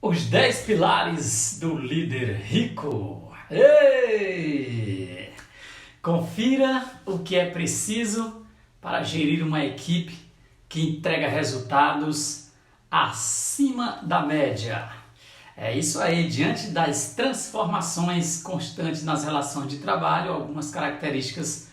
Os 10 pilares do líder rico. Ei! Confira o que é preciso para gerir uma equipe que entrega resultados acima da média. É isso aí, diante das transformações constantes nas relações de trabalho, algumas características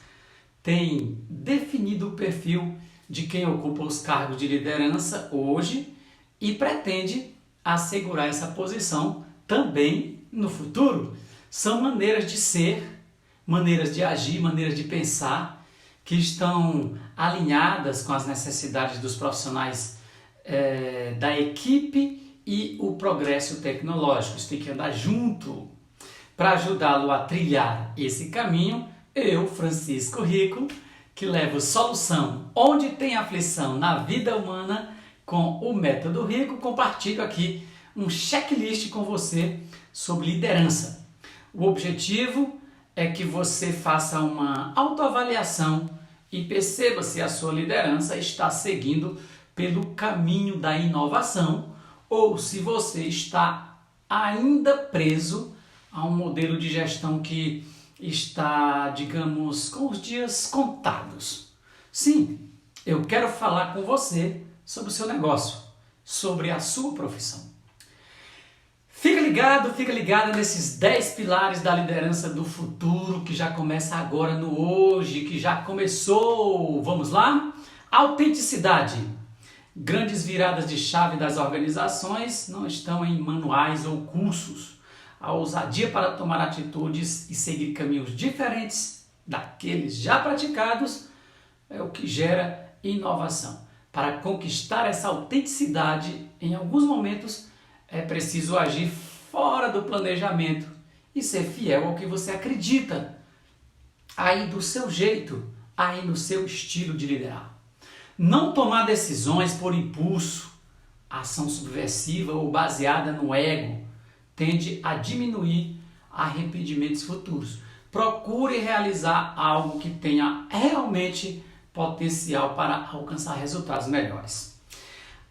têm definido o perfil de quem ocupa os cargos de liderança hoje e pretende assegurar essa posição também no futuro. São maneiras de ser, maneiras de agir, maneiras de pensar que estão alinhadas com as necessidades dos profissionais da equipe e o progresso tecnológico. Isso tem que andar junto. Para ajudá-lo a trilhar esse caminho, eu, Francisco Rico, que levo solução onde tem aflição na vida humana, com o Método Rico, compartilho aqui um checklist com você sobre liderança. O objetivo é que você faça uma autoavaliação e perceba se a sua liderança está seguindo pelo caminho da inovação ou se você está ainda preso a um modelo de gestão que está, digamos, com os dias contados. Sim, eu quero falar com você sobre o seu negócio, sobre a sua profissão. Fica ligado nesses 10 pilares da liderança do futuro, que já começa agora no hoje, que já começou. Vamos lá? Autenticidade. Grandes viradas de chave das organizações não estão em manuais ou cursos. A ousadia para tomar atitudes e seguir caminhos diferentes daqueles já praticados é o que gera inovação. Para conquistar essa autenticidade, em alguns momentos, é preciso agir fora do planejamento e ser fiel ao que você acredita, aí do seu jeito, aí no seu estilo de liderar. Não tomar decisões por impulso, ação subversiva ou baseada no ego, tende a diminuir arrependimentos futuros. Procure realizar algo que tenha realmente potencial para alcançar resultados melhores.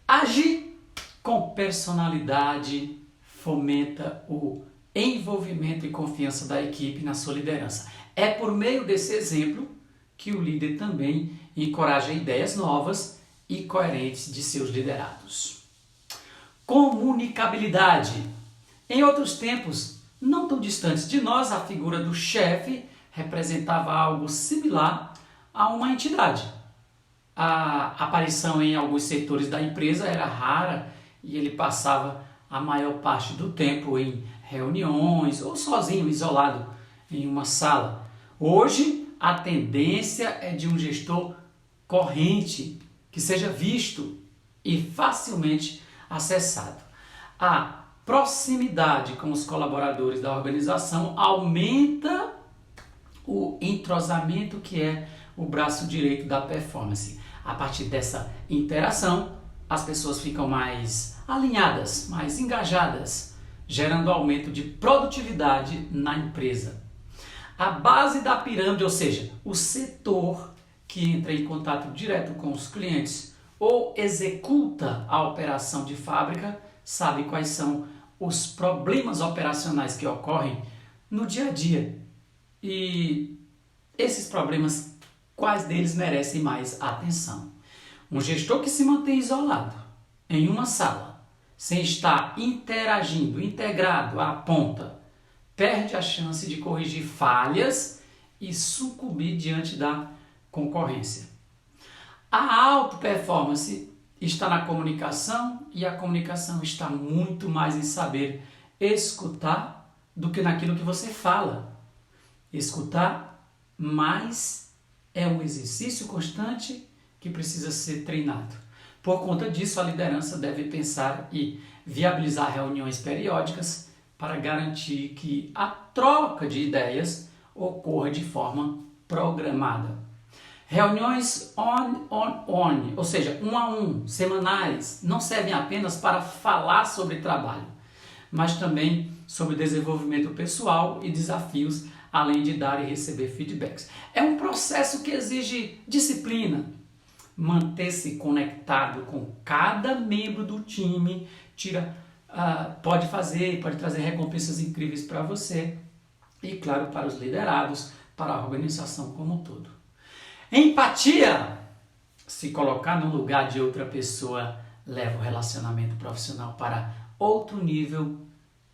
Agir com personalidade fomenta o envolvimento e confiança da equipe na sua liderança. É por meio desse exemplo que o líder também encoraja ideias novas e coerentes de seus liderados. Comunicabilidade. Em outros tempos, não tão distantes de nós, a figura do chefe representava algo similar a uma entidade. A aparição em alguns setores da empresa era rara e ele passava a maior parte do tempo em reuniões ou sozinho, isolado em uma sala. Hoje, a tendência é de um gestor corrente, que seja visto e facilmente acessado. A proximidade com os colaboradores da organização aumenta o entrosamento, que é o braço direito da performance. A partir dessa interação, as pessoas ficam mais alinhadas, mais engajadas, gerando aumento de produtividade na empresa. A base da pirâmide, ou seja, o setor que entra em contato direto com os clientes ou executa a operação de fábrica, sabe quais são os problemas operacionais que ocorrem no dia a dia. E esses problemas, quais deles merecem mais atenção? Um gestor que se mantém isolado em uma sala, sem estar interagindo, integrado à ponta, perde a chance de corrigir falhas e sucumbir diante da concorrência. A alta performance está na comunicação e a comunicação está muito mais em saber escutar do que naquilo que você fala. Escutar mais é um exercício constante que precisa ser treinado. Por conta disso, a liderança deve pensar e viabilizar reuniões periódicas para garantir que a troca de ideias ocorra de forma programada. Reuniões on, ou seja, 1 a 1, semanais, não servem apenas para falar sobre trabalho, mas também sobre desenvolvimento pessoal e desafios, além de dar e receber feedbacks. É um processo que exige disciplina. Manter-se conectado com cada membro do time tira pode fazer, pode trazer recompensas incríveis para você e, claro, para os liderados, para a organização como um todo. Empatia, se colocar no lugar de outra pessoa, leva o relacionamento profissional para outro nível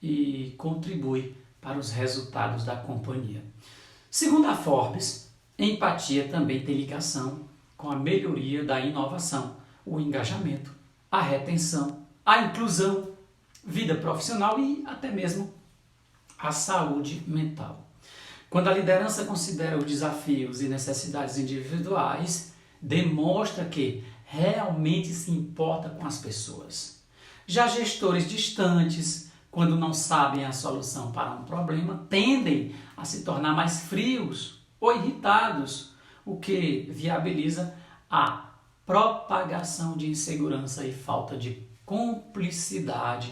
e contribui para os resultados da companhia. Segundo a Forbes, empatia também tem ligação com a melhoria da inovação, o engajamento, a retenção, a inclusão, vida profissional e até mesmo a saúde mental. Quando a liderança considera os desafios e necessidades individuais, demonstra que realmente se importa com as pessoas. Já gestores distantes, quando não sabem a solução para um problema, tendem a se tornar mais frios ou irritados, o que viabiliza a propagação de insegurança e falta de cumplicidade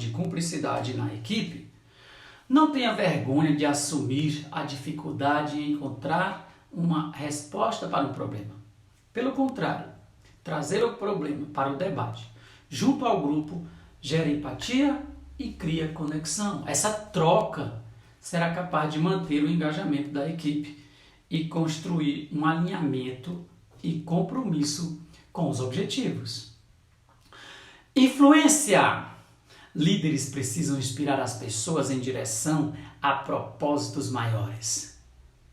na equipe. Não tenha vergonha de assumir a dificuldade em encontrar uma resposta para um problema. Pelo contrário, trazer o problema para o debate junto ao grupo gera empatia e cria conexão. Essa troca será capaz de manter o engajamento da equipe e construir um alinhamento e compromisso com os objetivos. Influência. Líderes precisam inspirar as pessoas em direção a propósitos maiores.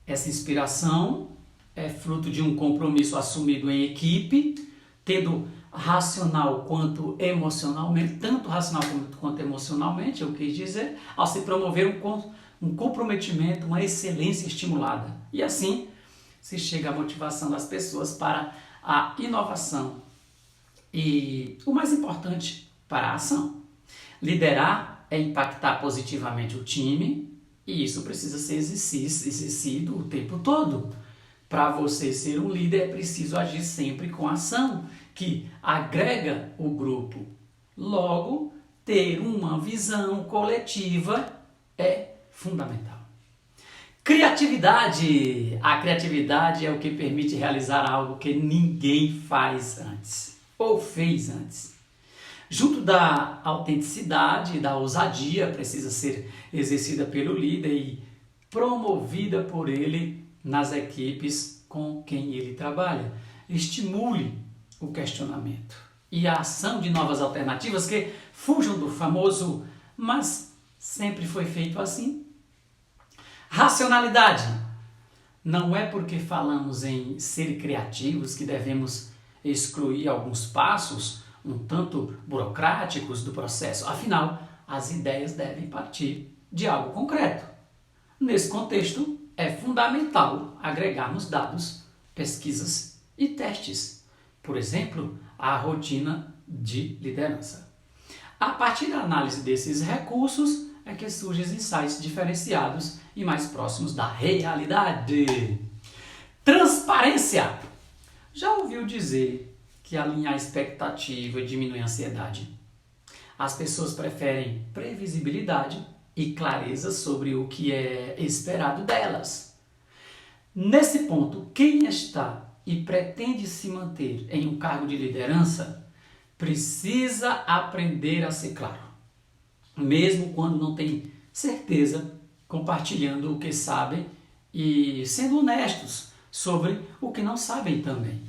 Essa inspiração é fruto de um compromisso assumido em equipe, tendo racional quanto emocionalmente, tanto racional quanto emocionalmente, eu quis dizer, ao se promover um comprometimento, uma excelência estimulada. E assim se chega à motivação das pessoas para a inovação e, o mais importante, para a ação. Liderar é impactar positivamente o time e isso precisa ser exercido o tempo todo. Para você ser um líder é preciso agir sempre com ação que agrega o grupo. Logo, ter uma visão coletiva é fundamental. Criatividade. A criatividade é o que permite realizar algo que ninguém faz antes ou fez antes. Junto da autenticidade e da ousadia, precisa ser exercida pelo líder e promovida por ele nas equipes com quem ele trabalha. Estimule o questionamento e a ação de novas alternativas que fujam do famoso, mas sempre foi feito assim. Racionalidade. Não é porque falamos em ser criativos que devemos excluir alguns passos um tanto burocráticos do processo. Afinal, as ideias devem partir de algo concreto. Nesse contexto, é fundamental agregarmos dados, pesquisas e testes. Por exemplo, a rotina de liderança. A partir da análise desses recursos é que surgem insights diferenciados e mais próximos da realidade. Transparência. Já ouviu dizer que alinhar a expectativa diminui a ansiedade? As pessoas preferem previsibilidade e clareza sobre o que é esperado delas. Nesse ponto, quem está e pretende se manter em um cargo de liderança precisa aprender a ser claro, mesmo quando não tem certeza, compartilhando o que sabem e sendo honestos sobre o que não sabem também.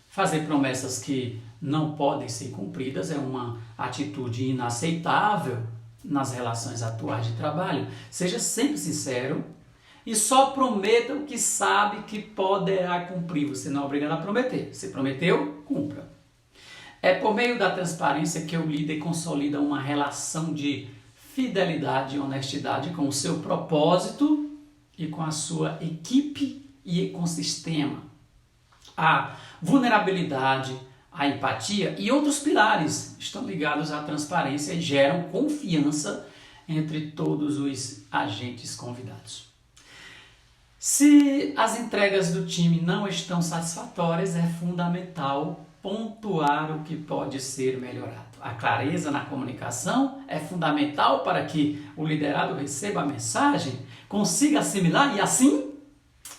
Fazer promessas que não podem ser cumpridas é uma atitude inaceitável nas relações atuais de trabalho. Seja sempre sincero e só prometa o que sabe que poderá cumprir. Você não é obrigado a prometer. Se prometeu, cumpra. É por meio da transparência que o líder consolida uma relação de fidelidade e honestidade com o seu propósito e com a sua equipe e ecossistema. A vulnerabilidade, a empatia e outros pilares estão ligados à transparência e geram confiança entre todos os agentes convidados. Se as entregas do time não estão satisfatórias, é fundamental pontuar o que pode ser melhorado. A clareza na comunicação é fundamental para que o liderado receba a mensagem, consiga assimilar e assim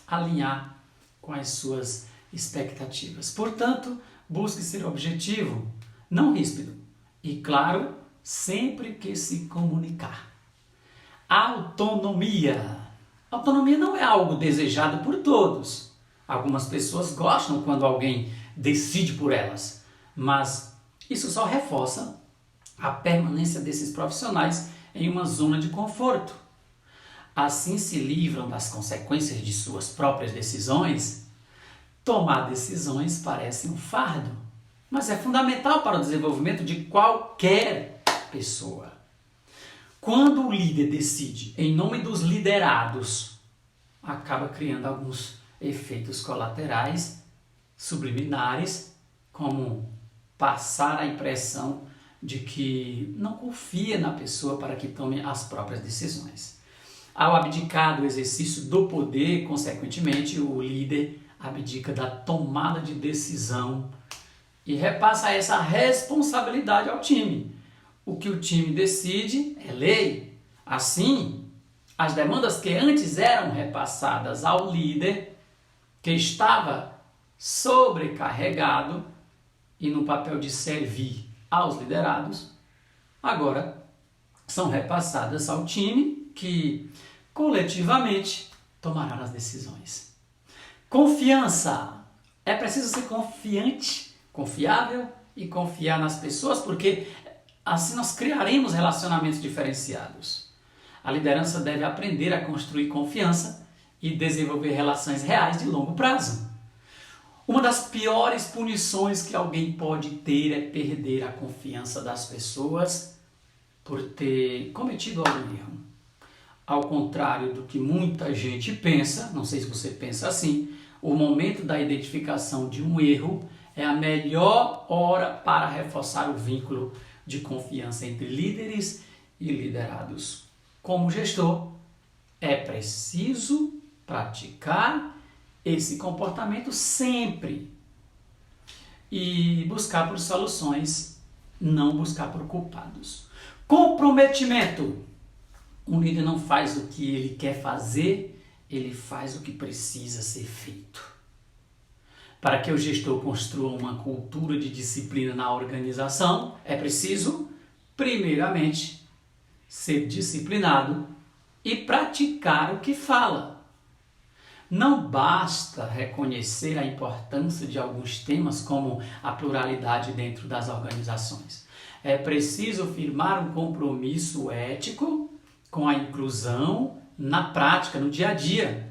alinhar com as suas expectativas. Portanto, busque ser objetivo, não ríspido, e claro, sempre que se comunicar. Autonomia. Autonomia não é algo desejado por todos. Algumas pessoas gostam quando alguém decide por elas, mas isso só reforça a permanência desses profissionais em uma zona de conforto. Assim se livram das consequências de suas próprias decisões. Tomar decisões parece um fardo, mas é fundamental para o desenvolvimento de qualquer pessoa. Quando o líder decide em nome dos liderados, acaba criando alguns efeitos colaterais, subliminares, como passar a impressão de que não confia na pessoa para que tome as próprias decisões. Ao abdicar do exercício do poder, consequentemente, o líder abdica da tomada de decisão e repassa essa responsabilidade ao time. O que o time decide é lei. Assim, as demandas que antes eram repassadas ao líder, que estava sobrecarregado e no papel de servir aos liderados, agora são repassadas ao time que coletivamente tomará as decisões. Confiança. É preciso ser confiante, confiável e confiar nas pessoas, porque assim nós criaremos relacionamentos diferenciados. A liderança deve aprender a construir confiança e desenvolver relações reais de longo prazo. Uma das piores punições que alguém pode ter é perder a confiança das pessoas por ter cometido algum erro. Ao contrário do que muita gente pensa, não sei se você pensa assim, o momento da identificação de um erro é a melhor hora para reforçar o vínculo de confiança entre líderes e liderados. Como gestor, é preciso praticar esse comportamento sempre e buscar por soluções, não buscar por culpados. Comprometimento. Um líder não faz o que ele quer fazer, ele faz o que precisa ser feito. Para que o gestor construa uma cultura de disciplina na organização, é preciso, primeiramente, ser disciplinado e praticar o que fala. Não basta reconhecer a importância de alguns temas como a pluralidade dentro das organizações. É preciso firmar um compromisso ético com a inclusão na prática, no dia a dia.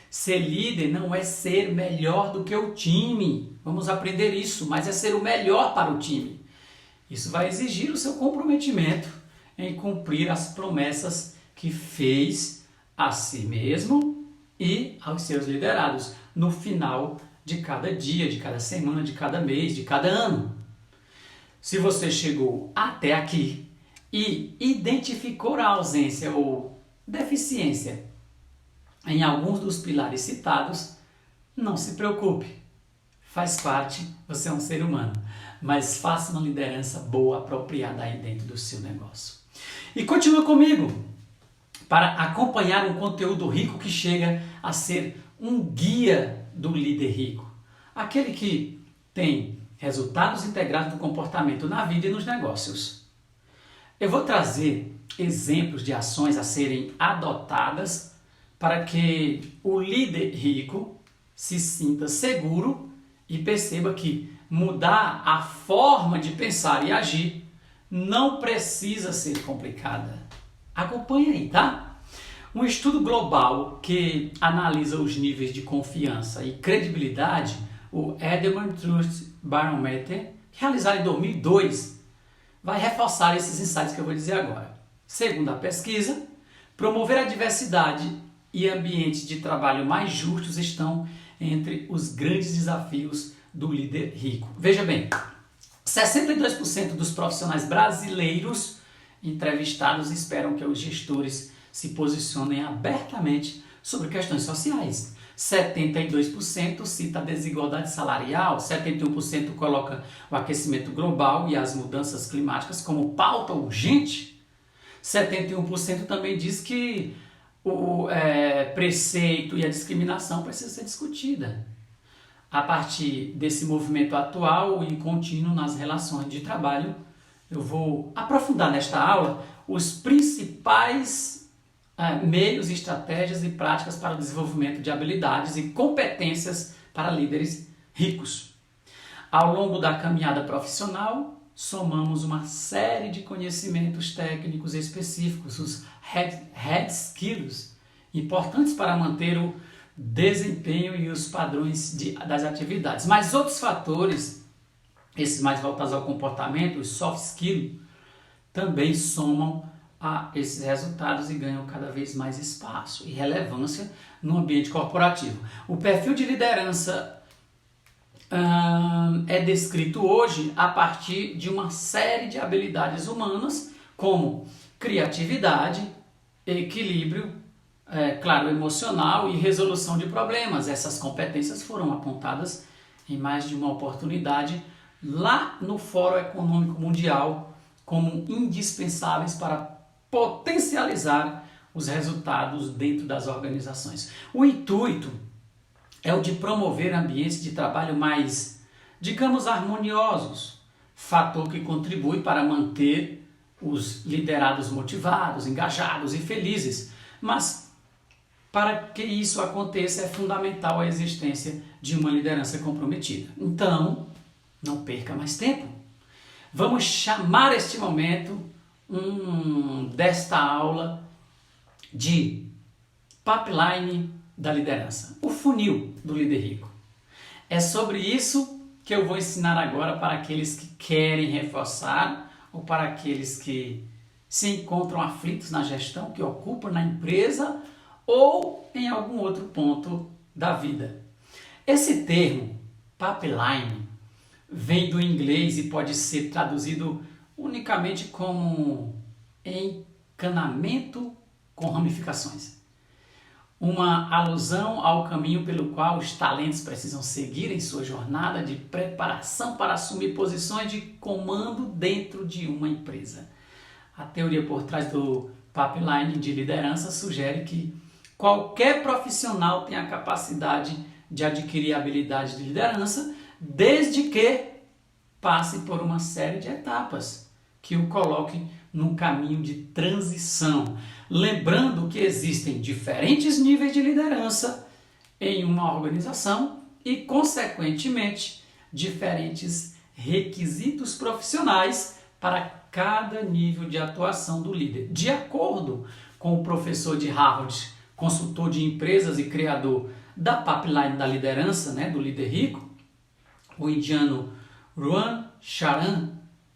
Ser líder não é ser melhor do que o time. Vamos aprender isso, mas é ser o melhor para o time. Isso vai exigir o seu comprometimento em cumprir as promessas que fez a si mesmo e aos seus liderados no final de cada dia, de cada semana, de cada mês, de cada ano. Se você chegou até aqui e identificou a ausência ou deficiência em alguns dos pilares citados, não se preocupe. Faz parte, você é um ser humano, mas faça uma liderança boa, apropriada aí dentro do seu negócio. E continua comigo para acompanhar um conteúdo rico que chega a ser um guia do líder rico. Aquele que tem resultados integrados do comportamento na vida e nos negócios. Eu vou trazer exemplos de ações a serem adotadas para que o líder rico se sinta seguro e perceba que mudar a forma de pensar e agir não precisa ser complicada. Acompanhe aí, tá? Um estudo global que analisa os níveis de confiança e credibilidade, o Edelman Trust Barometer, realizado em 2002, vai reforçar esses insights que eu vou dizer agora. Segundo a pesquisa, promover a diversidade e ambientes de trabalho mais justos estão entre os grandes desafios do líder rico. Veja bem, 62% dos profissionais brasileiros entrevistados esperam que os gestores se posicionem abertamente sobre questões sociais. 72% cita a desigualdade salarial, 71% coloca o aquecimento global e as mudanças climáticas como pauta urgente. 71% também diz que o preceito e a discriminação precisam ser discutida. A partir desse movimento atual e contínuo nas relações de trabalho, eu vou aprofundar nesta aula os principais meios, estratégias e práticas para o desenvolvimento de habilidades e competências para líderes ricos. Ao longo da caminhada profissional, somamos uma série de conhecimentos técnicos específicos, os hard skills, importantes para manter o desempenho e os padrões das atividades. Mas outros fatores, esses mais voltados ao comportamento, os soft skills, também somam a esses resultados e ganham cada vez mais espaço e relevância no ambiente corporativo. O perfil de liderança é descrito hoje a partir de uma série de habilidades humanas, como criatividade, equilíbrio, claro, emocional e resolução de problemas. Essas competências foram apontadas em mais de uma oportunidade lá no Fórum Econômico Mundial como indispensáveis para potencializar os resultados dentro das organizações. O intuito é o de promover ambientes de trabalho mais, digamos, harmoniosos, fator que contribui para manter os liderados motivados, engajados e felizes. Mas para que isso aconteça é fundamental a existência de uma liderança comprometida. Então, não perca mais tempo. Vamos chamar este momento desta aula de pipeline da liderança, o funil do líder rico. É sobre isso que eu vou ensinar agora para aqueles que querem reforçar ou para aqueles que se encontram aflitos na gestão, que ocupam na empresa ou em algum outro ponto da vida. Esse termo, pipeline, vem do inglês e pode ser traduzido unicamente como encanamento com ramificações. Uma alusão ao caminho pelo qual os talentos precisam seguir em sua jornada de preparação para assumir posições de comando dentro de uma empresa. A teoria por trás do pipeline de liderança sugere que qualquer profissional tem a capacidade de adquirir habilidades de liderança, desde que passe por uma série de etapas que o coloquem num caminho de transição. Lembrando que existem diferentes níveis de liderança em uma organização e, consequentemente, diferentes requisitos profissionais para cada nível de atuação do líder. De acordo com o professor de Harvard, consultor de empresas e criador da pipeline da liderança, do líder rico, o indiano Ruan Charan,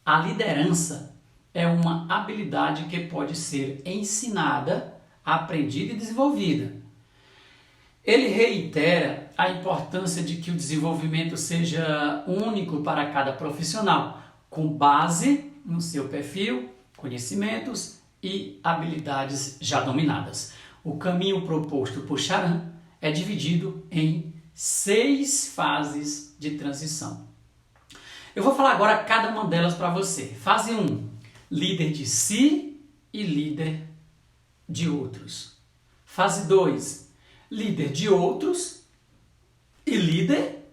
a liderança é uma habilidade que pode ser ensinada, aprendida e desenvolvida. Ele reitera a importância de que o desenvolvimento seja único para cada profissional, com base no seu perfil, conhecimentos e habilidades já dominadas. O caminho proposto por Charan é dividido em 6 fases de transição. Eu vou falar agora cada uma delas para você. Fase 1. Líder de si e líder de outros. Fase 2. Líder de outros e líder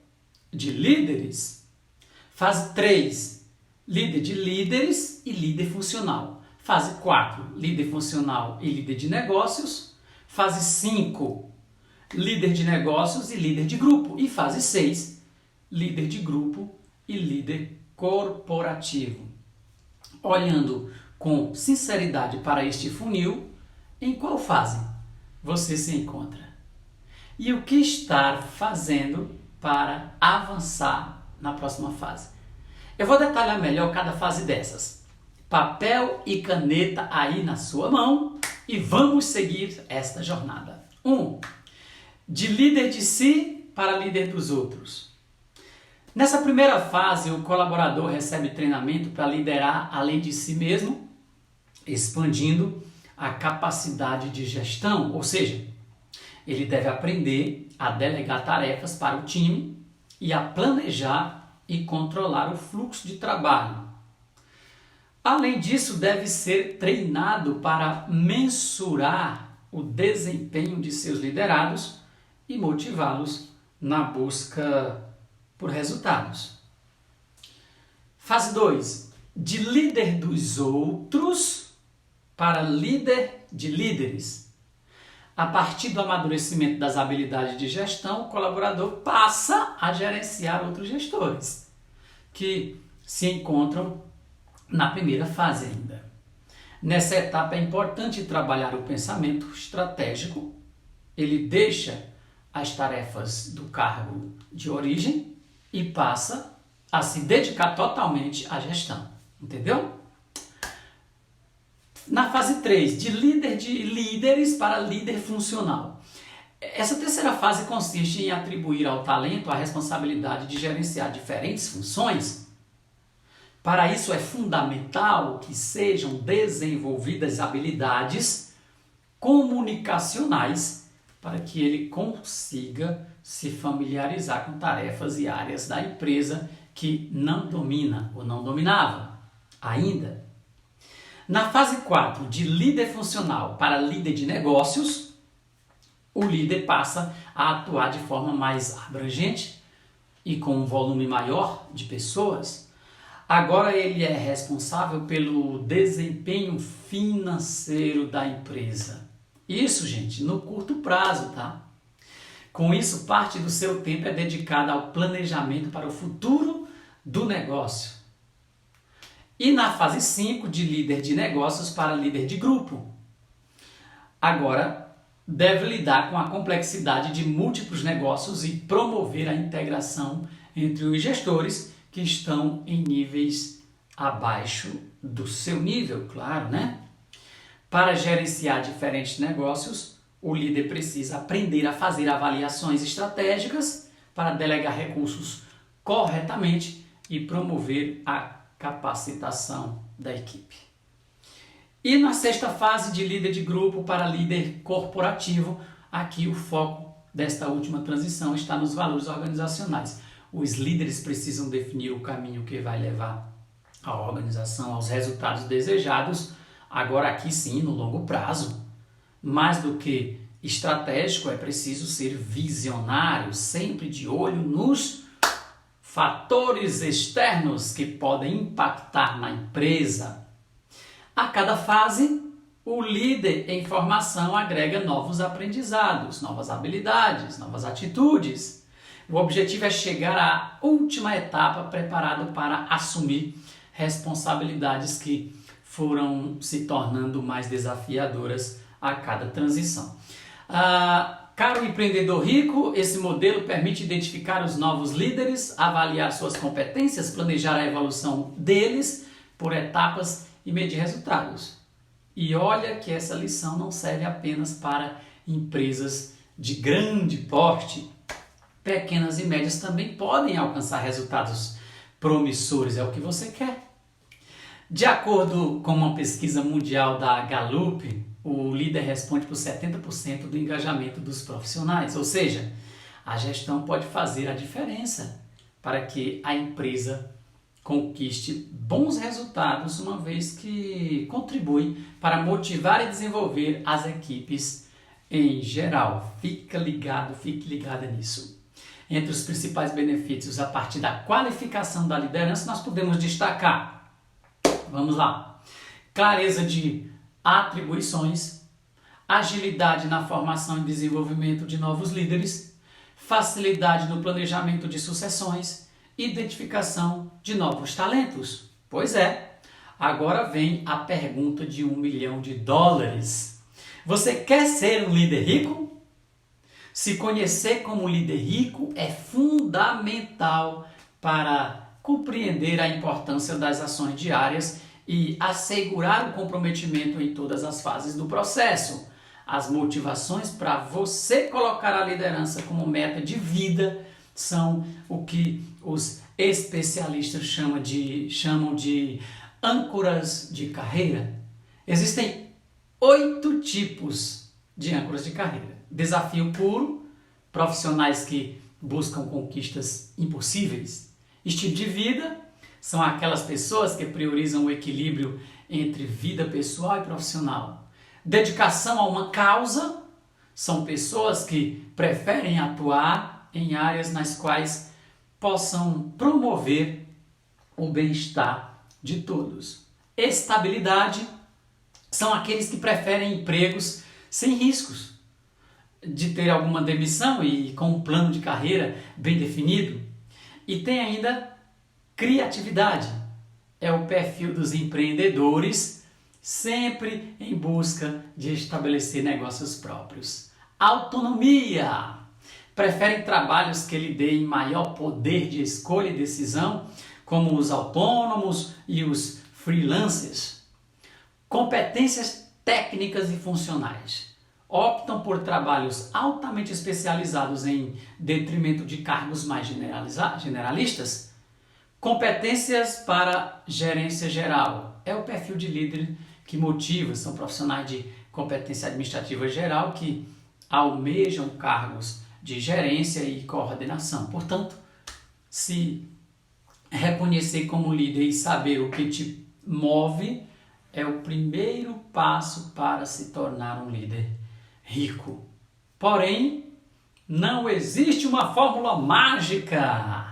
de líderes. Fase 3. Líder de líderes e líder funcional. Fase 4. Líder funcional e líder de negócios. Fase 5. Líder de negócios e líder de grupo. E fase 6. Líder de grupo e líder corporativo. Olhando com sinceridade para este funil, em qual fase você se encontra? E o que estar fazendo para avançar na próxima fase? Eu vou detalhar melhor cada fase dessas. Papel e caneta aí na sua mão e vamos seguir esta jornada. 1. De líder de si para líder dos outros. Nessa primeira fase, o colaborador recebe treinamento para liderar além de si mesmo, expandindo a capacidade de gestão, ou seja, ele deve aprender a delegar tarefas para o time e a planejar e controlar o fluxo de trabalho. Além disso, deve ser treinado para mensurar o desempenho de seus liderados e motivá-los na busca por resultados. Fase 2. de líder dos outros para líder de líderes. A partir do amadurecimento das habilidades de gestão, o colaborador passa a gerenciar outros gestores, que se encontram na primeira fase ainda. Nessa etapa é importante trabalhar o pensamento estratégico. Ele deixa as tarefas do cargo de origem e passa a se dedicar totalmente à gestão. Entendeu? Na fase 3, de líder de líderes para líder funcional. Essa terceira fase consiste em atribuir ao talento a responsabilidade de gerenciar diferentes funções. Para isso é fundamental que sejam desenvolvidas habilidades comunicacionais para que ele consiga se familiarizar com tarefas e áreas da empresa que não domina ou não dominava ainda. Na fase 4, de líder funcional para líder de negócios, o líder passa a atuar de forma mais abrangente e com um volume maior de pessoas. Agora ele é responsável pelo desempenho financeiro da empresa. Isso, gente, no curto prazo, tá? Com isso, parte do seu tempo é dedicada ao planejamento para o futuro do negócio. E na fase 5, de líder de negócios para líder de grupo. Agora, deve lidar com a complexidade de múltiplos negócios e promover a integração entre os gestores que estão em níveis abaixo do seu nível, claro, né? Para gerenciar diferentes negócios, o líder precisa aprender a fazer avaliações estratégicas para delegar recursos corretamente e promover a capacitação da equipe. E na sexta fase, de líder de grupo para líder corporativo, aqui o foco desta última transição está nos valores organizacionais. Os líderes precisam definir o caminho que vai levar a organização aos resultados desejados, agora aqui sim, no longo prazo. Mais do que estratégico, é preciso ser visionário, sempre de olho nos fatores externos que podem impactar na empresa. A cada fase, o líder em formação agrega novos aprendizados, novas habilidades, novas atitudes. O objetivo é chegar à última etapa preparado para assumir responsabilidades que foram se tornando mais desafiadoras a cada transição. Caro empreendedor rico, esse modelo permite identificar os novos líderes, avaliar suas competências, planejar a evolução deles por etapas e medir resultados. E olha que essa lição não serve apenas para empresas de grande porte. Pequenas e médias também podem alcançar resultados promissores, é o que você quer. De acordo com uma pesquisa mundial da Gallup, o líder responde por 70% do engajamento dos profissionais, ou seja, a gestão pode fazer a diferença para que a empresa conquiste bons resultados, uma vez que contribui para motivar e desenvolver as equipes em geral. Fique ligada nisso. Entre os principais benefícios a partir da qualificação da liderança, nós podemos destacar, vamos lá, clareza de atribuições, agilidade na formação e desenvolvimento de novos líderes, facilidade no planejamento de sucessões, identificação de novos talentos. Pois é, agora vem a pergunta de $1 milhão. Você quer ser um líder rico? Se conhecer como líder rico é fundamental para compreender a importância das ações diárias e assegurar o comprometimento em todas as fases do processo. As motivações para você colocar a liderança como meta de vida são o que os especialistas chamam de âncoras de carreira. Existem 8 tipos de âncoras de carreira. Desafio puro, profissionais que buscam conquistas impossíveis. Estilo de vida, são aquelas pessoas que priorizam o equilíbrio entre vida pessoal e profissional. Dedicação a uma causa, são pessoas que preferem atuar em áreas nas quais possam promover o bem-estar de todos. Estabilidade são aqueles que preferem empregos sem riscos de ter alguma demissão e com um plano de carreira bem definido. E tem ainda criatividade. É o perfil dos empreendedores, sempre em busca de estabelecer negócios próprios. Autonomia. Preferem trabalhos que lhe deem maior poder de escolha e decisão, como os autônomos e os freelancers. Competências técnicas e funcionais. Optam por trabalhos altamente especializados em detrimento de cargos mais generalistas. Competências para gerência geral. É o perfil de líder que motiva, são profissionais de competência administrativa geral que almejam cargos de gerência e coordenação. Portanto, se reconhecer como líder e saber o que te move é o primeiro passo para se tornar um líder rico. Porém, não existe uma fórmula mágica.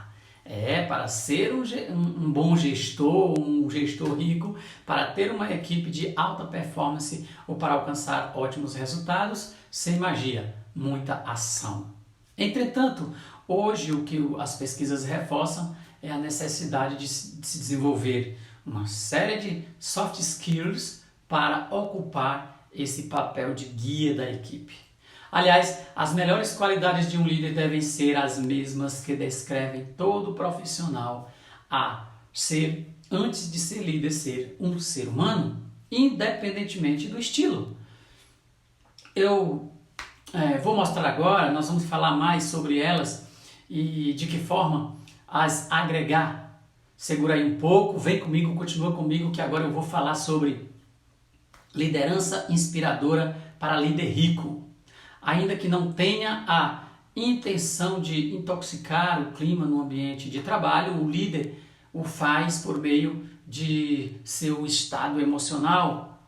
Para ser um bom gestor, um gestor rico, para ter uma equipe de alta performance ou para alcançar ótimos resultados, sem magia, muita ação. Entretanto, hoje o que as pesquisas reforçam é a necessidade de se desenvolver uma série de soft skills para ocupar esse papel de guia da equipe. Aliás, as melhores qualidades de um líder devem ser as mesmas que descrevem todo profissional a ser, antes de ser líder, ser um ser humano, independentemente do estilo. Eu vou mostrar agora, nós vamos falar mais sobre elas e de que forma as agregar. Segura aí um pouco, vem comigo, continua comigo, que agora eu vou falar sobre liderança inspiradora para líder rico. Ainda que não tenha a intenção de intoxicar o clima no ambiente de trabalho, o líder o faz por meio de seu estado emocional.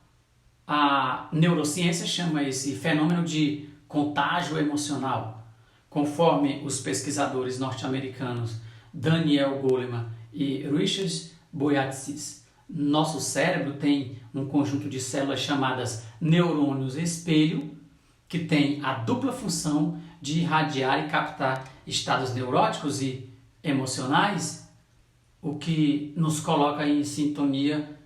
A neurociência chama esse fenômeno de contágio emocional. Conforme os pesquisadores norte-americanos Daniel Goleman e Richard Boyatzis, nosso cérebro tem um conjunto de células chamadas neurônios espelho, que tem a dupla função de irradiar e captar estados neuróticos e emocionais, o que nos coloca em sintonia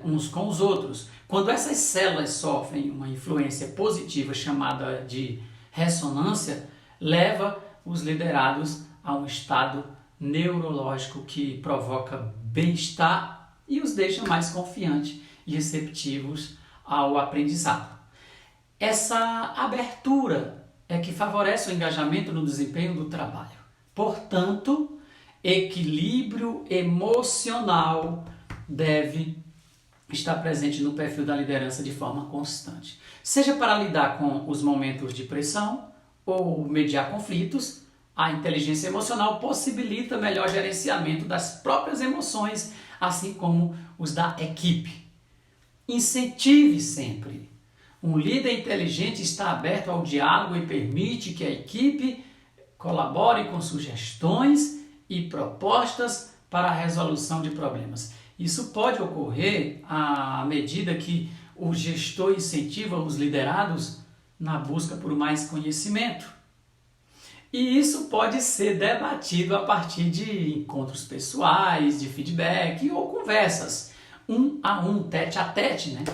uns com os outros. Quando essas células sofrem uma influência positiva chamada de ressonância, leva os liderados a um estado neurológico que provoca bem-estar e os deixa mais confiantes e receptivos ao aprendizado. Essa abertura é que favorece o engajamento no desempenho do trabalho. Portanto, equilíbrio emocional deve estar presente no perfil da liderança de forma constante. Seja para lidar com os momentos de pressão ou mediar conflitos, a inteligência emocional possibilita melhor gerenciamento das próprias emoções, assim como os da equipe. Incentive sempre. Um líder inteligente está aberto ao diálogo e permite que a equipe colabore com sugestões e propostas para a resolução de problemas. Isso pode ocorrer à medida que o gestor incentiva os liderados na busca por mais conhecimento. E isso pode ser debatido a partir de encontros pessoais, de feedback ou conversas, a tete a tete, né?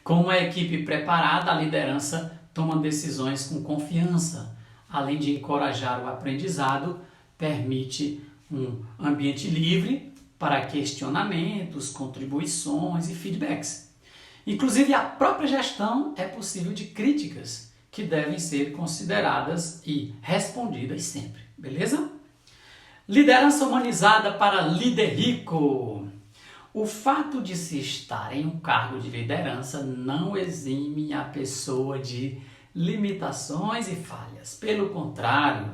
Com uma equipe preparada, a liderança toma decisões com confiança. Além de encorajar o aprendizado, permite um ambiente livre para questionamentos, contribuições e feedbacks. Inclusive, a própria gestão é possível de críticas que devem ser consideradas e respondidas sempre. Beleza? Liderança humanizada para líder rico. O fato de se estar em um cargo de liderança não exime a pessoa de limitações e falhas. Pelo contrário,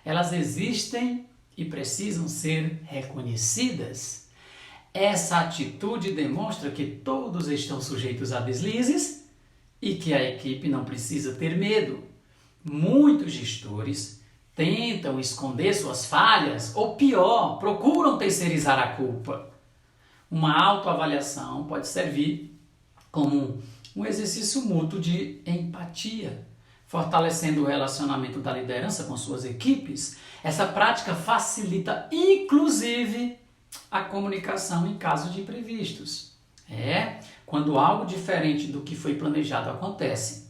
elas existem e precisam ser reconhecidas. Essa atitude demonstra que todos estão sujeitos a deslizes e que a equipe não precisa ter medo. Muitos gestores tentam esconder suas falhas ou, pior, procuram terceirizar a culpa. uma autoavaliação pode servir como um exercício mútuo de empatia, fortalecendo o relacionamento da liderança com suas equipes. Essa prática facilita, inclusive, a comunicação em caso de imprevistos. Quando algo diferente do que foi planejado acontece.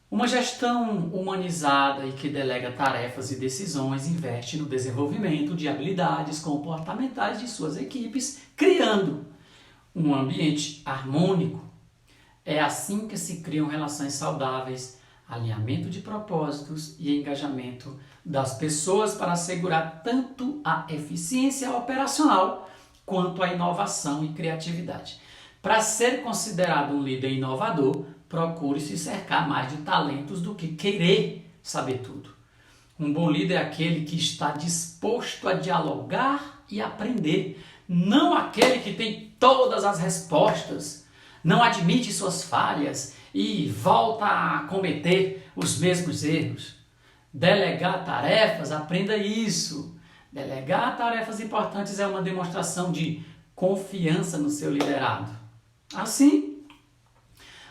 Uma gestão humanizada e que delega tarefas e decisões investe no desenvolvimento de habilidades comportamentais de suas equipes, criando um ambiente harmônico. É assim que se criam relações saudáveis, alinhamento de propósitos e engajamento das pessoas para assegurar tanto a eficiência operacional quanto a inovação e criatividade. Para ser considerado um líder inovador, procure se cercar mais de talentos do que querer saber tudo. Um bom líder é aquele que está disposto a dialogar e aprender, não aquele que tem todas as respostas, não admite suas falhas e volta a cometer os mesmos erros. Delegar tarefas, aprenda isso. Delegar tarefas importantes é uma demonstração de confiança no seu liderado. Assim,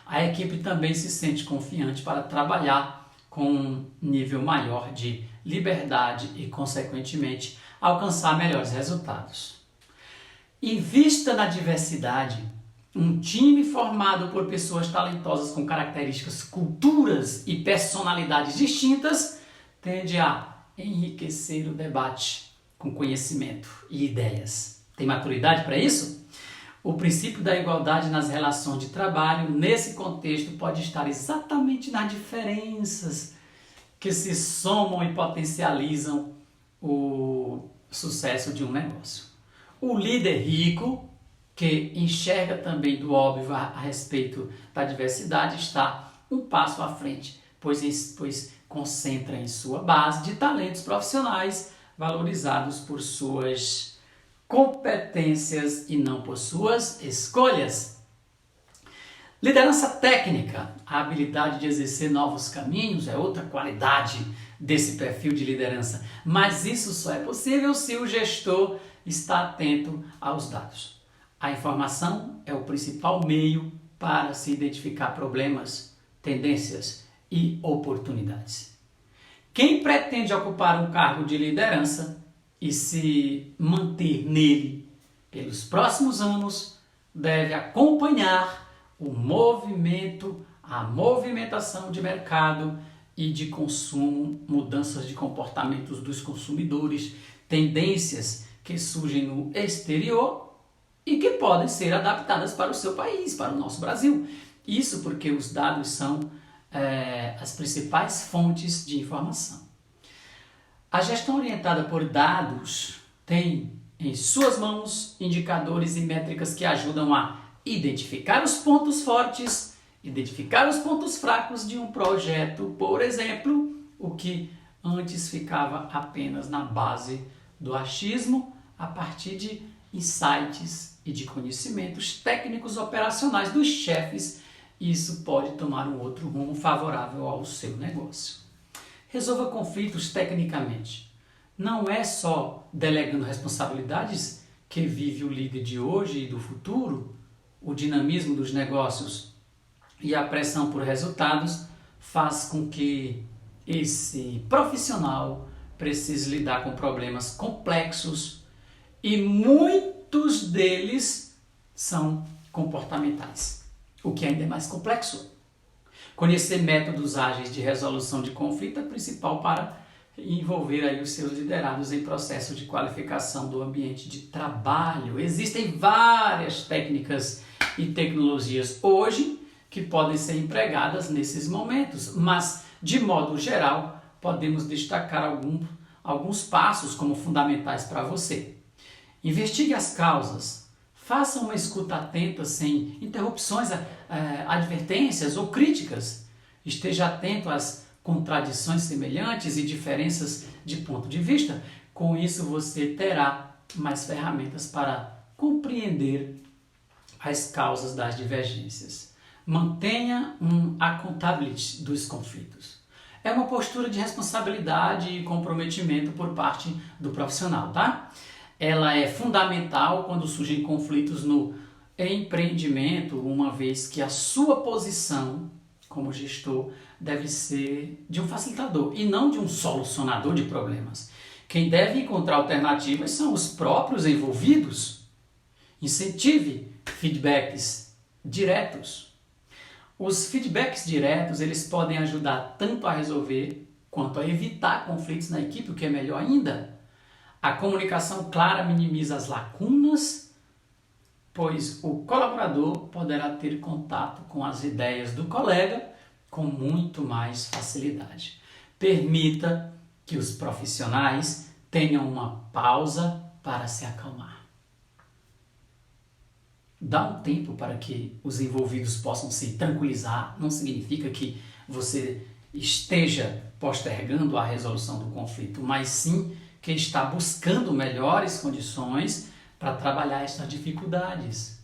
a equipe também se sente confiante para trabalhar com um nível maior de liberdade e, consequentemente, alcançar melhores resultados. Invista na diversidade. Um time formado por pessoas talentosas com características, culturas e personalidades distintas tende a enriquecer o debate com conhecimento e ideias. Tem maturidade para isso? O princípio da igualdade nas relações de trabalho, nesse contexto, pode estar exatamente nas diferenças que se somam e potencializam o sucesso de um negócio. O líder rico, que enxerga também do óbvio a respeito da diversidade, está um passo à frente, pois concentra em sua base de talentos profissionais valorizados por suas competências e não por suas escolhas. Liderança técnica, a habilidade de exercer novos caminhos, é outra qualidade desse perfil de liderança, mas isso só é possível se o gestor está atento aos dados. A informação é o principal meio para se identificar problemas, tendências e oportunidades. Quem pretende ocupar um cargo de liderança e se manter nele pelos próximos anos deve acompanhar o movimento, a movimentação de mercado e de consumo, mudanças de comportamentos dos consumidores, tendências que surgem no exterior e que podem ser adaptadas para o seu país, para o nosso Brasil. Isso porque os dados são as principais fontes de informação. A gestão orientada por dados tem em suas mãos indicadores e métricas que ajudam a identificar os pontos fortes, identificar os pontos fracos de um projeto, por exemplo, o que antes ficava apenas na base do achismo, a partir de insights e de conhecimentos técnicos operacionais dos chefes. Isso pode tomar um outro rumo favorável ao seu negócio. Resolva conflitos tecnicamente. Não é só delegando responsabilidades que vive o líder de hoje e do futuro. O dinamismo dos negócios e a pressão por resultados faz com que esse profissional precise lidar com problemas complexos e muitos deles são comportamentais, o que ainda é mais complexo. Conhecer métodos ágeis de resolução de conflito é principal para envolver aí os seus liderados em processo de qualificação do ambiente de trabalho. Existem várias técnicas e tecnologias hoje que podem ser empregadas nesses momentos, mas de modo geral podemos destacar alguns passos como fundamentais para você. Investigue as causas, faça uma escuta atenta sem interrupções, advertências ou críticas. Esteja atento às contradições semelhantes e diferenças de ponto de vista. Com isso você terá mais ferramentas para compreender as causas das divergências. Mantenha um accountability dos conflitos. É uma postura de responsabilidade e comprometimento por parte do profissional, tá? ela é fundamental quando surgem conflitos no empreendimento, uma vez que a sua posição como gestor deve ser de um facilitador e não de um solucionador de problemas. Quem deve encontrar alternativas são os próprios envolvidos. Incentive feedbacks diretos. Os feedbacks diretos, eles podem ajudar tanto a resolver quanto a evitar conflitos na equipe, o que é melhor ainda. A comunicação clara minimiza as lacunas, pois o colaborador poderá ter contato com as ideias do colega com muito mais facilidade. Permita que os profissionais tenham uma pausa para se acalmar. Dá um tempo para que os envolvidos possam se tranquilizar. Não significa que você esteja postergando a resolução do conflito, mas sim que está buscando melhores condições para trabalhar estas dificuldades.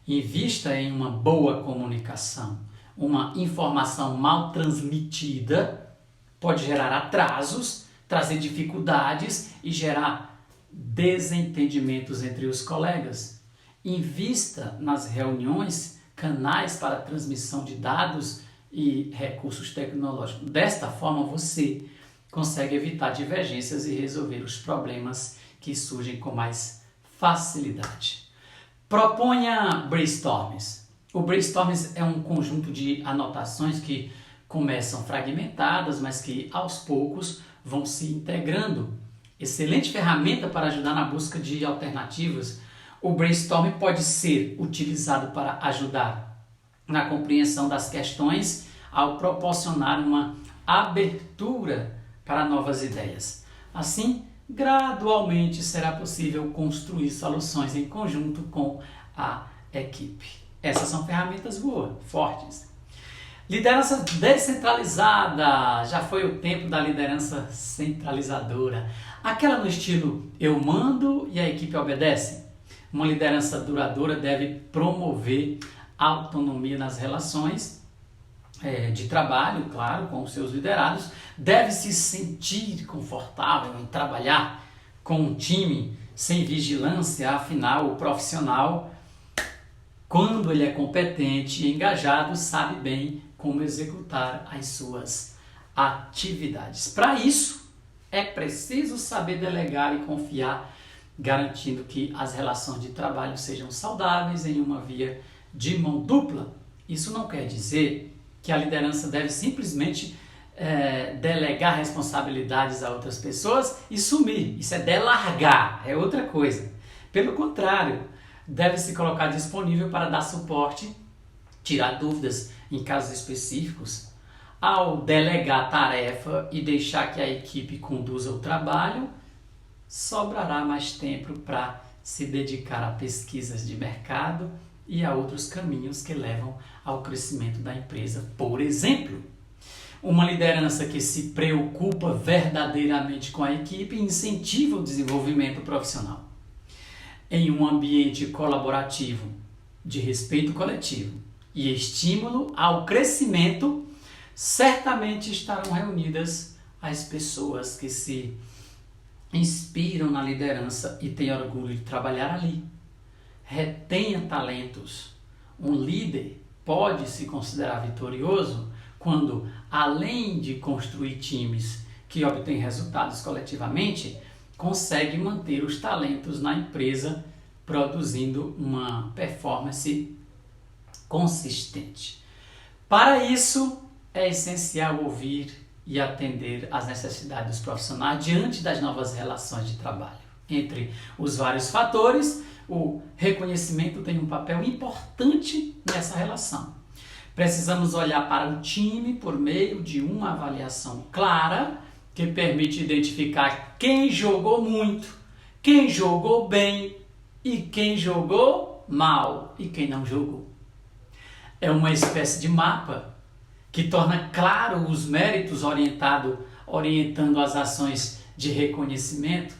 Invista em uma boa comunicação. Uma informação mal transmitida pode gerar atrasos, trazer dificuldades e gerar desentendimentos entre os colegas. Invista nas reuniões, canais para transmissão de dados e recursos tecnológicos. Desta forma, você consegue evitar divergências e resolver os problemas que surgem com mais facilidade. Proponha brainstorms. O brainstorms é um conjunto de anotações que começam fragmentadas, mas que aos poucos vão se integrando. Excelente ferramenta para ajudar na busca de alternativas. O brainstorm pode ser utilizado para ajudar na compreensão das questões ao proporcionar uma abertura para novas ideias. Assim, gradualmente será possível construir soluções em conjunto com a equipe. Essas são ferramentas boas, fortes. Liderança descentralizada. Já foi o tempo da liderança centralizadora. Aquela no estilo eu mando e a equipe obedece. Uma liderança duradoura deve promover autonomia nas relações de trabalho, claro, com os seus liderados. Deve se sentir confortável em trabalhar com um time sem vigilância. Afinal, o profissional, quando ele é competente e engajado, sabe bem como executar as suas atividades. Para isso, é preciso saber delegar e confiar, garantindo que as relações de trabalho sejam saudáveis em uma via de mão dupla. Isso não quer dizer que a liderança deve simplesmente delegar responsabilidades a outras pessoas e sumir. Isso é delargar, é outra coisa. Pelo contrário, deve se colocar disponível para dar suporte, tirar dúvidas em casos específicos. Ao delegar tarefa e deixar que a equipe conduza o trabalho, sobrará mais tempo para se dedicar a pesquisas de mercado e a outros caminhos que levam ao crescimento da empresa. Por exemplo, uma liderança que se preocupa verdadeiramente com a equipe incentiva o desenvolvimento profissional. Em um ambiente colaborativo, de respeito coletivo e estímulo ao crescimento, certamente estarão reunidas as pessoas que se inspiram na liderança e têm orgulho de trabalhar ali. Retenha talentos. Um líder pode se considerar vitorioso quando, além de construir times que obtêm resultados coletivamente, consegue manter os talentos na empresa, produzindo uma performance consistente. Para isso, é essencial ouvir e atender às necessidades dos profissionais diante das novas relações de trabalho. Entre os vários fatores, o reconhecimento tem um papel importante nessa relação. Precisamos olhar para o time por meio de uma avaliação clara que permite identificar quem jogou muito, quem jogou bem e quem jogou mal e quem não jogou. É uma espécie de mapa que torna claro os méritos orientando as ações de reconhecimento.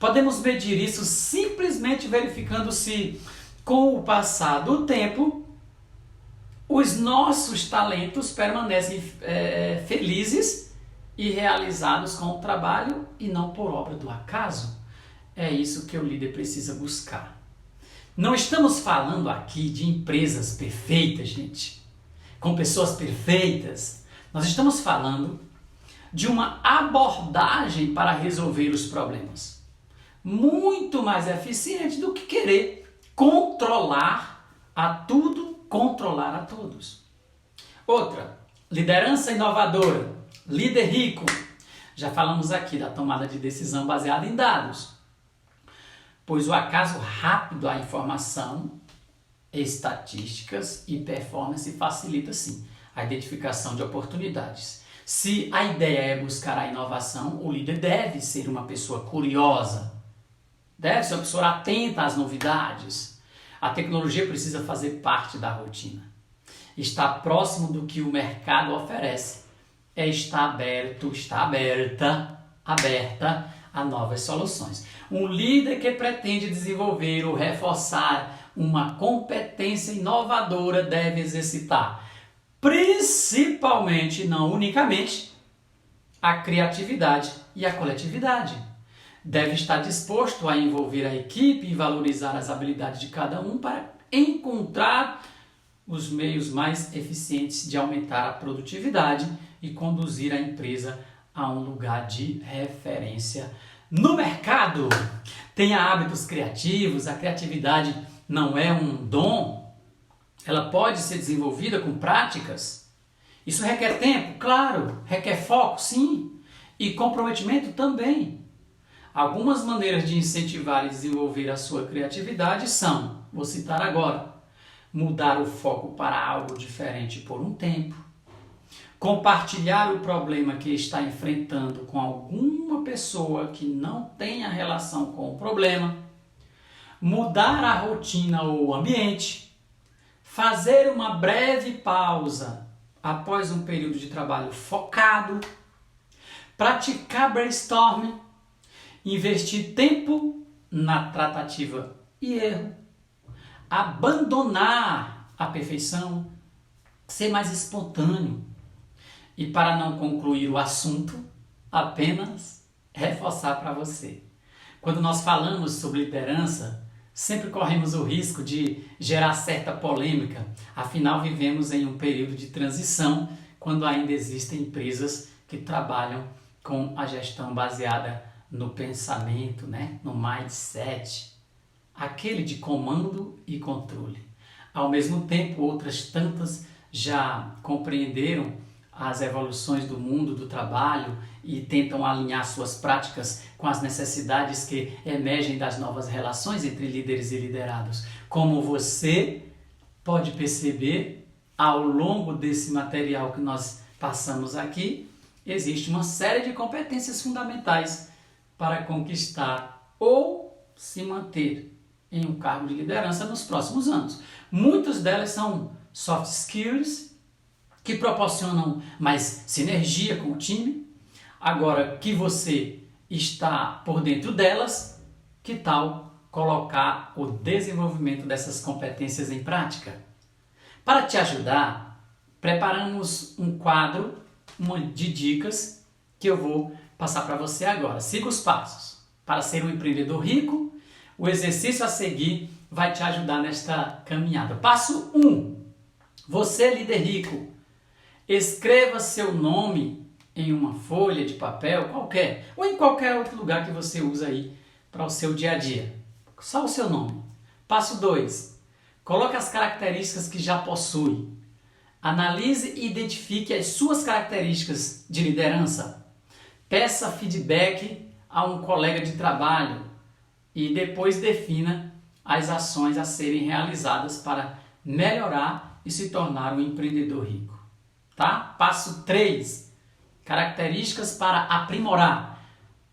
Podemos medir isso simplesmente verificando se, com o passar do tempo, os nossos talentos permanecem felizes e realizados com o trabalho e não por obra do acaso. É isso que o líder precisa buscar. Não estamos falando aqui de empresas perfeitas, gente, com pessoas perfeitas. Nós estamos falando de uma abordagem para resolver os problemas muito mais eficiente do que querer controlar a tudo, controlar a todos. Outra, liderança inovadora, líder rico. Já falamos aqui da tomada de decisão baseada em dados, pois o acaso rápido à informação, estatísticas e performance facilita sim a identificação de oportunidades. Se a ideia é buscar a inovação, o líder deve ser uma pessoa curiosa, deve ser uma pessoa atenta às novidades. A tecnologia precisa fazer parte da rotina. Estar próximo do que o mercado oferece é estar aberta a novas soluções. Um líder que pretende desenvolver ou reforçar uma competência inovadora deve exercitar, principalmente, não unicamente, a criatividade e a coletividade. Deve estar disposto a envolver a equipe e valorizar as habilidades de cada um para encontrar os meios mais eficientes de aumentar a produtividade e conduzir a empresa a um lugar de referência no mercado. Tenha hábitos criativos. A criatividade não é um dom, ela pode ser desenvolvida com práticas. Isso requer tempo, claro, requer foco, sim, e comprometimento também. Algumas maneiras de incentivar e desenvolver a sua criatividade são, vou citar agora, mudar o foco para algo diferente por um tempo, compartilhar o problema que está enfrentando com alguma pessoa que não tenha relação com o problema, mudar a rotina ou o ambiente, fazer uma breve pausa após um período de trabalho focado, praticar brainstorming, investir tempo na tratativa e erro, abandonar a perfeição, ser mais espontâneo e, para não concluir o assunto, apenas reforçar para você. Quando nós falamos sobre liderança, sempre corremos o risco de gerar certa polêmica, afinal vivemos em um período de transição, quando ainda existem empresas que trabalham com a gestão baseada no pensamento, no mindset, aquele de comando e controle. Ao mesmo tempo, outras tantas já compreenderam as evoluções do mundo do trabalho e tentam alinhar suas práticas com as necessidades que emergem das novas relações entre líderes e liderados. Como você pode perceber, ao longo desse material que nós passamos aqui, existe uma série de competências fundamentais para conquistar ou se manter em um cargo de liderança nos próximos anos. Muitas delas são soft skills, que proporcionam mais sinergia com o time. Agora que você está por dentro delas, que tal colocar o desenvolvimento dessas competências em prática? Para te ajudar, preparamos um quadro de dicas que eu vou passar para você agora. Siga os passos. Para ser um empreendedor rico, o exercício a seguir vai te ajudar nesta caminhada. Passo 1. Você, líder rico, escreva seu nome em uma folha de papel qualquer, ou em qualquer outro lugar que você usa aí para o seu dia a dia. Só o seu nome. Passo 2. Coloque as características que já possui. Analise e identifique as suas características de liderança. Peça feedback a um colega de trabalho e depois defina as ações a serem realizadas para melhorar e se tornar um empreendedor rico. Tá? Passo 3. Características para aprimorar.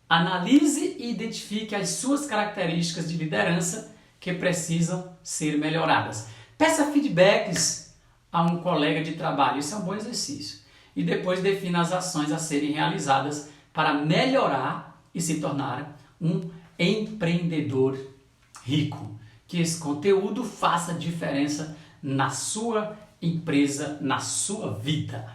Analise e identifique as suas características de liderança que precisam ser melhoradas. Peça feedbacks a um colega de trabalho. Isso é um bom exercício. E depois defina as ações a serem realizadas para melhorar e se tornar um empreendedor rico. Que esse conteúdo faça diferença na sua empresa, na sua vida.